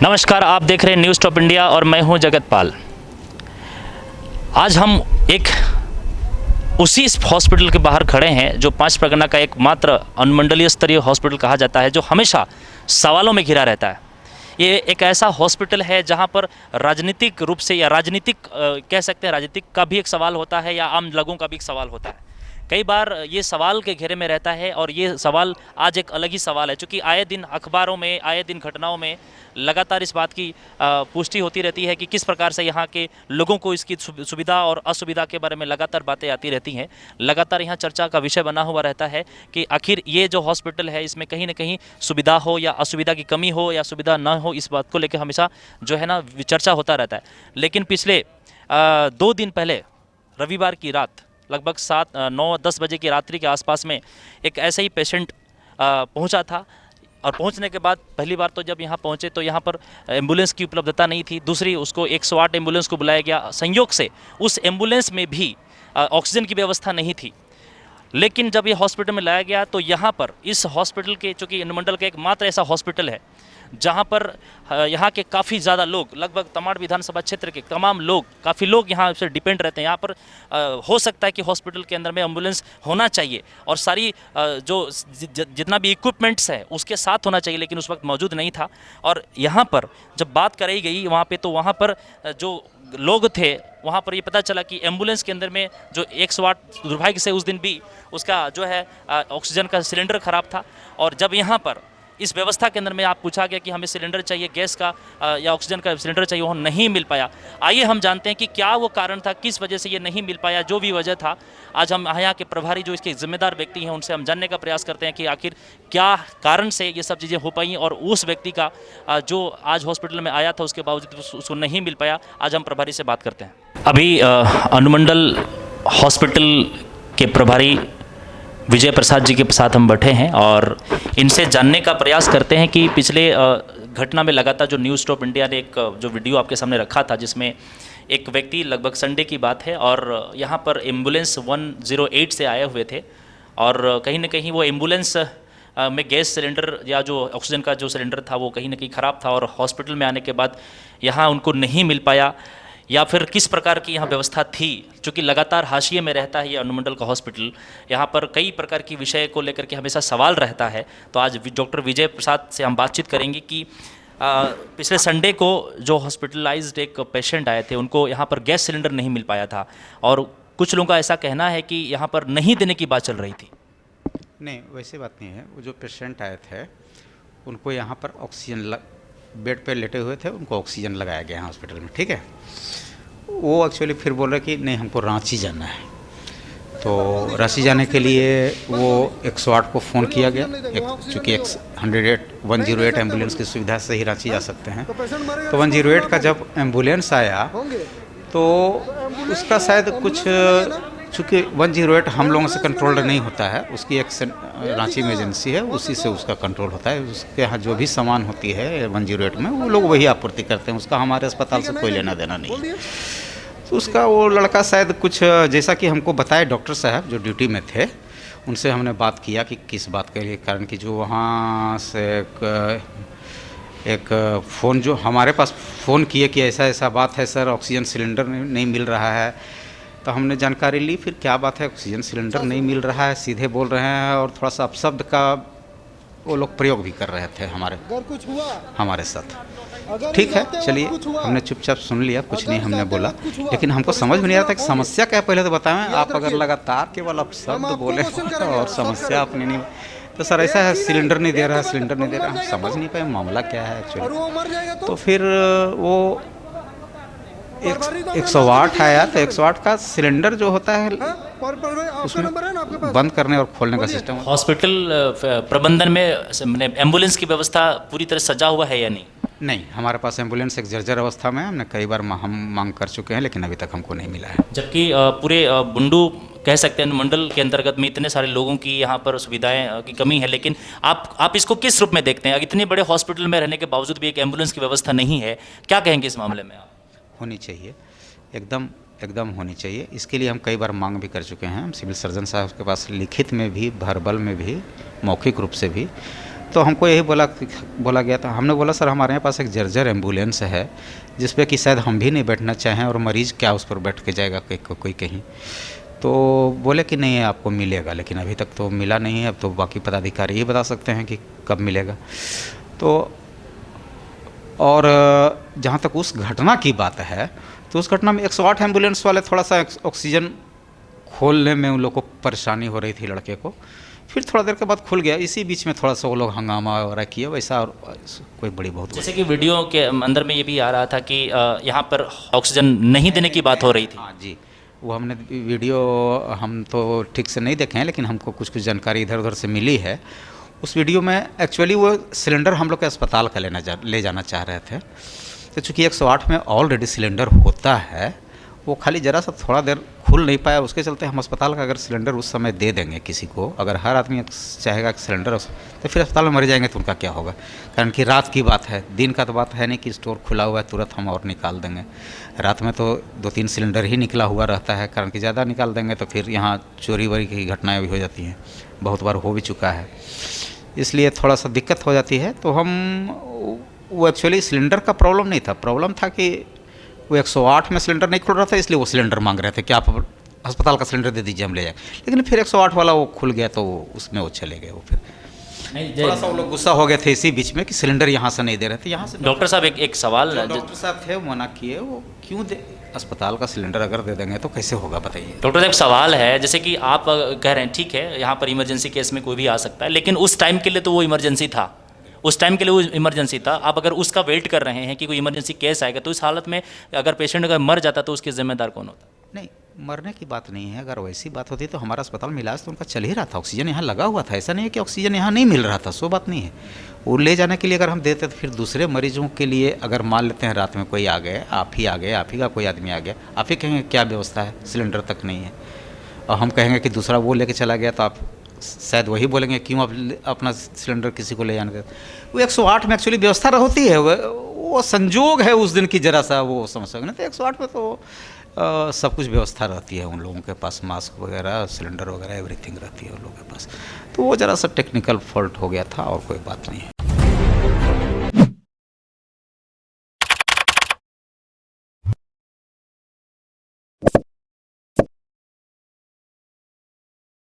नमस्कार, आप देख रहे हैं न्यूज़ टॉप इंडिया और मैं हूं जगतपाल। आज हम एक उसी हॉस्पिटल के बाहर खड़े हैं जो पांच परगना का एकमात्र अनुमंडलीय स्तरीय हॉस्पिटल कहा जाता है, जो हमेशा सवालों में घिरा रहता है। ये एक ऐसा हॉस्पिटल है जहां पर राजनीतिक रूप से या राजनीतिक कह सकते हैं, राजनीतिक का भी एक सवाल होता है या आम लोगों का भी एक सवाल होता है। कई बार ये सवाल के घेरे में रहता है और ये सवाल आज एक अलग ही सवाल है, क्योंकि आए दिन अखबारों में, आए दिन घटनाओं में लगातार इस बात की पुष्टि होती रहती है कि किस प्रकार से यहाँ के लोगों को इसकी सुविधा और असुविधा के बारे में लगातार बातें आती रहती हैं। लगातार यहाँ चर्चा का विषय बना हुआ रहता है कि आखिर ये जो हॉस्पिटल है इसमें कहीं ना कहीं सुविधा हो या असुविधा की कमी हो या सुविधा न हो, इस बात को लेकर हमेशा जो है ना चर्चा होता रहता है। लेकिन पिछले 2 दिन पहले रविवार की रात लगभग 9-10 बजे की रात्रि के आसपास में एक ऐसे ही पेशेंट पहुंचा था। और पहुंचने के बाद पहली बार तो जब यहाँ पहुंचे तो यहाँ पर एम्बुलेंस की उपलब्धता नहीं थी। दूसरी, उसको 108 एम्बुलेंस को बुलाया गया। संयोग से उस एम्बुलेंस में भी ऑक्सीजन की व्यवस्था नहीं थी। लेकिन जब ये हॉस्पिटल में लाया गया तो यहाँ पर इस हॉस्पिटल के, चूँकि अनुमंडल का एकमात्र ऐसा हॉस्पिटल है जहाँ पर यहाँ के काफ़ी ज़्यादा लोग, लगभग तमाड़ विधानसभा क्षेत्र के तमाम लोग, काफ़ी लोग यहाँ से डिपेंड रहते हैं। यहाँ पर हो सकता है कि हॉस्पिटल के अंदर में एम्बुलेंस होना चाहिए और सारी जो जितना भी इक्विपमेंट्स है उसके साथ होना चाहिए, लेकिन उस वक्त मौजूद नहीं था। और यहाँ पर जब बात कराई गई वहाँ पे, तो वहाँ पर जो लोग थे वहाँ पर ये पता चला कि एम्बुलेंस के अंदर में जो 108, दुर्भाग्य से उस दिन भी उसका जो है ऑक्सीजन का सिलेंडर ख़राब था। और जब यहाँ पर इस व्यवस्था के अंदर में आप पूछा गया कि हमें सिलेंडर चाहिए, गैस का या ऑक्सीजन का सिलेंडर चाहिए, वो नहीं मिल पाया। आइए हम जानते हैं कि क्या वो कारण था, किस वजह से ये नहीं मिल पाया। जो भी वजह था, आज हम यहाँ के प्रभारी जो इसके जिम्मेदार व्यक्ति हैं उनसे हम जानने का प्रयास करते हैं कि आखिर क्या कारण से ये सब चीज़ें हो पाई और उस व्यक्ति का जो आज हॉस्पिटल में आया था उसके बावजूद उसको नहीं मिल पाया। आज हम प्रभारी से बात करते हैं। अभी अनुमंडल हॉस्पिटल के प्रभारी विजय प्रसाद जी के साथ हम बैठे हैं और इनसे जानने का प्रयास करते हैं कि पिछले घटना में लगातार जो न्यूज़ टॉप इंडिया ने एक जो वीडियो आपके सामने रखा था, जिसमें एक व्यक्ति, लगभग संडे की बात है, और यहाँ पर एम्बुलेंस 108 से आए हुए थे और कहीं ना कहीं वो एम्बुलेंस में गैस सिलेंडर या जो ऑक्सीजन का जो सिलेंडर था वो कहीं ना कहीं ख़राब था और हॉस्पिटल में आने के बाद यहाँ उनको नहीं मिल पाया, या फिर किस प्रकार की यहाँ व्यवस्था थी। चूँकि लगातार हाशिए में रहता है ये अनुमंडल का हॉस्पिटल, यहाँ पर कई प्रकार की विषय को लेकर के हमेशा सवाल रहता है। तो आज डॉक्टर विजय प्रसाद से हम बातचीत करेंगे कि पिछले संडे को जो हॉस्पिटलाइज्ड एक पेशेंट आए थे उनको यहाँ पर गैस सिलेंडर नहीं मिल पाया था और कुछ लोगों का ऐसा कहना है कि यहाँ पर नहीं देने की बात चल रही थी। नहीं, वैसी बात नहीं है। वो जो पेशेंट आए थे उनको यहाँ पर ऑक्सीजन बेड पे लेटे हुए थे, उनको ऑक्सीजन लगाया गया है हॉस्पिटल में, ठीक है। वो एक्चुअली फिर बोल रहे कि नहीं, हमको रांची जाना है। तो रांची जाने के लिए वो 108 को फ़ोन किया गया। चूँकि 108 एम्बुलेंस की सुविधा से ही रांची जा सकते हैं। तो 108 का जब एम्बुलेंस आया तो उसका शायद कुछ, चूँकि 108 हम लोगों से कंट्रोल नहीं होता है, उसकी एक रांची में एजेंसी है, उसी से उसका कंट्रोल होता है। उसके यहाँ जो भी सामान होती है 108 में वो लोग वही आपूर्ति करते हैं, उसका हमारे अस्पताल से कोई लेना देना नहीं है। तो उसका वो लड़का शायद कुछ, जैसा कि हमको बताए डॉक्टर साहब जो ड्यूटी में थे, उनसे हमने बात किया कि किस बात के लिए, कारण कि जो वहाँ से एक फ़ोन जो हमारे पास फ़ोन किए कि ऐसा ऐसा बात है सर, ऑक्सीजन सिलेंडर नहीं मिल रहा है। तो हमने जानकारी ली, फिर क्या बात है, ऑक्सीजन सिलेंडर नहीं मिल रहा है, सीधे बोल रहे हैं और थोड़ा सा अपशब्द का वो लोग प्रयोग भी कर रहे थे हमारे साथ। ठीक है, चलिए, हमने चुपचाप सुन लिया, कुछ नहीं हमने बोला। लेकिन हमको समझ में नहीं आ रहा था कि समस्या क्या है, पहले तो बताएं। आप अगर लगातार केवल अपशब्द बोले और समस्या अपनी नहीं, तो सर ऐसा है, सिलेंडर नहीं दे रहा है, सिलेंडर नहीं दे रहा, हम समझ नहीं पाए मामला क्या है एक्चुअली। तो फिर वो 108 आया, तो 108 का सिलेंडर जो होता है उसमें बंद करने और खोलने का सिस्टम। हॉस्पिटल प्रबंधन में एम्बुलेंस की व्यवस्था पूरी तरह सजा हुआ है या नहीं? नहीं, हमारे पास एम्बुलेंस एक जर्जर अवस्था में है। हमने कई बार हम मांग कर चुके हैं, लेकिन अभी तक हमको नहीं मिला है। जबकि पूरे बुंडू कह सकते हैं मंडल के अंतर्गत में इतने सारे लोगों की यहाँ पर सुविधाएं की कमी है, लेकिन आप इसको किस रूप में देखते हैं? इतने बड़े हॉस्पिटल में रहने के बावजूद भी एक एम्बुलेंस की व्यवस्था नहीं है, क्या कहेंगे इस मामले में आप? होनी चाहिए, एकदम होनी चाहिए। इसके लिए हम कई बार मांग भी कर चुके हैं। हम सिविल सर्जन साहब के पास लिखित में भी, वर्बल में भी, मौखिक रूप से भी तो हमको यही बोला गया था। हमने बोला सर हमारे यहाँ पास एक जर्जर एम्बुलेंस है जिस पे कि शायद हम भी नहीं बैठना चाहें और मरीज़ क्या उस पर बैठ के जाएगा कोई कहीं। तो बोले कि नहीं आपको मिलेगा, लेकिन अभी तक तो मिला नहीं है। अब तो बाकी पदाधिकारी ही बता सकते हैं कि कब मिलेगा। तो और जहाँ तक उस घटना की बात है तो उस घटना में 108 एम्बुलेंस वाले थोड़ा सा ऑक्सीजन खोलने में उन लोग को परेशानी हो रही थी लड़के को। फिर थोड़ा देर के बाद खुल गया। इसी बीच में थोड़ा सा वो लोग हंगामा वगैरह किए, वैसा और कोई बड़ी बहुत जैसे कि वीडियो के अंदर में ये भी आ रहा था कि यहाँ पर ऑक्सीजन नहीं देने की बात हो रही थी। हाँ जी, वो हमने वीडियो हम तो ठीक से नहीं देखे हैं, लेकिन हमको कुछ जानकारी इधर उधर से मिली है। उस वीडियो में एक्चुअली वो सिलेंडर हम लोग के अस्पताल का ले जाना चाह रहे थे। तो चूँकि 108 में ऑलरेडी सिलेंडर होता है, वो खाली ज़रा सा थोड़ा देर खुल नहीं पाया, उसके चलते हम अस्पताल का अगर सिलेंडर उस समय दे देंगे किसी को, अगर हर आदमी चाहेगा कि सिलेंडर, तो फिर अस्पताल में मर जाएंगे तो उनका क्या होगा। कारण कि रात की बात है, दिन का तो बात है नहीं कि स्टोर खुला हुआ है तुरंत हम और निकाल देंगे। रात में तो 2-3 सिलेंडर ही निकला हुआ रहता है, कारण कि ज़्यादा निकाल देंगे तो फिर यहाँ चोरी वोरी की घटनाएँ भी हो जाती हैं, बहुत बार हो भी चुका है, इसलिए थोड़ा सा दिक्कत हो जाती है। तो वो एक्चुअली सिलेंडर का प्रॉब्लम नहीं था, प्रॉब्लम था कि वो 108 में सिलेंडर नहीं खुल रहा था, इसलिए वो सिलेंडर मांग रहे थे कि आप अस्पताल का सिलेंडर दे दीजिए हम ले जाए। लेकिन फिर 108 वाला वो खुल गया तो उसमें वो चले गए। वो फिर थोड़ा सा वो लोग गुस्सा हो गए थे इसी बीच में कि सिलेंडर यहाँ से नहीं दे रहे थे। यहाँ से डॉक्टर साहब एक सवाल, डॉक्टर साहब थे वो मना किए, वो क्यों दे, अस्पताल का सिलेंडर अगर दे देंगे तो कैसे होगा बताइए। डॉक्टर साहब एक सवाल है, जैसे कि आप कह रहे हैं ठीक है यहाँ पर इमरजेंसी केस में कोई भी आ सकता है, लेकिन उस टाइम के लिए तो वो इमरजेंसी था, उस टाइम के लिए वो इमरजेंसी था। आप अगर उसका वेट कर रहे हैं कि कोई इमरजेंसी केस आएगा, तो इस हालत में अगर पेशेंट अगर मर जाता तो उसके जिम्मेदार कौन होता? नहीं, मरने की बात नहीं है। अगर वैसी बात होती तो हमारा अस्पताल में इलाज तो उनका चल ही रहा था, ऑक्सीजन यहाँ लगा हुआ था। ऐसा नहीं है कि ऑक्सीजन यहाँ नहीं मिल रहा था, सो बात नहीं है। वो ले जाने के लिए अगर हम देते तो फिर दूसरे मरीजों के लिए, अगर मान लेते हैं रात में कोई आ गए, आप ही आ गए, आप ही का कोई आदमी आ गया, आप ही कहेंगे क्या व्यवस्था है, सिलेंडर तक नहीं है, और हम कहेंगे कि दूसरा वो लेके चला गया, तो आप शायद वही बोलेंगे क्यों आप अपना सिलेंडर किसी को ले जाने देते। वो 108 में एक्चुअली व्यवस्था होती है, वो संजोग है उस दिन की, जरा सा वो समझ सकते हैं। तो 108 में तो सब कुछ व्यवस्था रहती है उन लोगों के पास, मास्क वगैरह, सिलेंडर वगैरह, एवरीथिंग रहती है उन लोगों के पास। तो वो ज़रा सा टेक्निकल फॉल्ट हो गया था और कोई बात नहीं है।